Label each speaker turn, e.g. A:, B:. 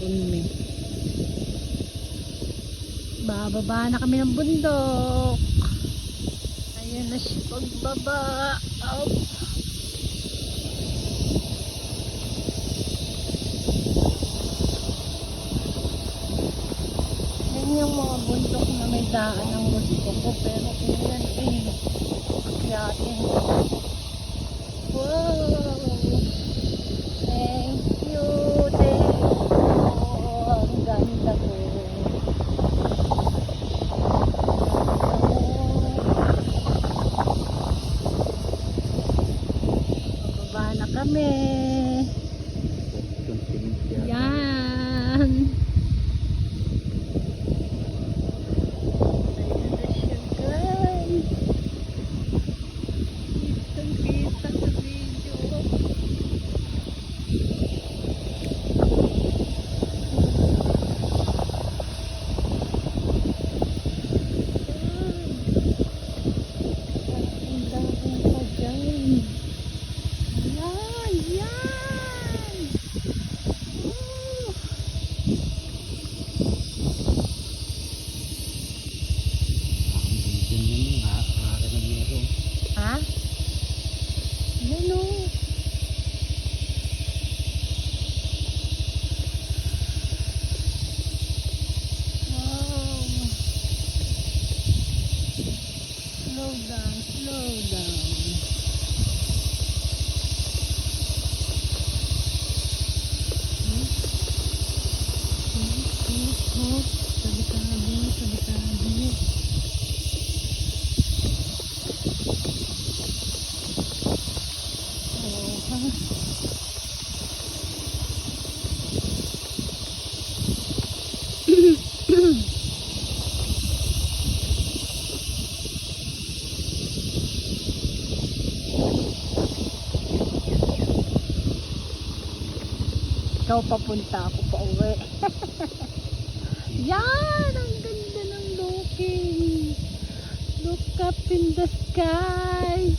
A: hapon me. Bababa na kami ng bundok. Ayan na siya pagbaba. Up. Yan yung mga bundok na may daan ng gusto ko. Pero kung yan akyatin. Wow! Thank you, thank you. Ang ganda ko. Bababa na kami. Yan. Ayan na siya, guys. Kitang-kita sa video. Ha? Yan o. Wow. Slow down, slow down. Tabi-tabi, tabi-tabi. Ikaw papunta, ako pa uwi. Yan! Ang ganda ng looking. Look up in the sky.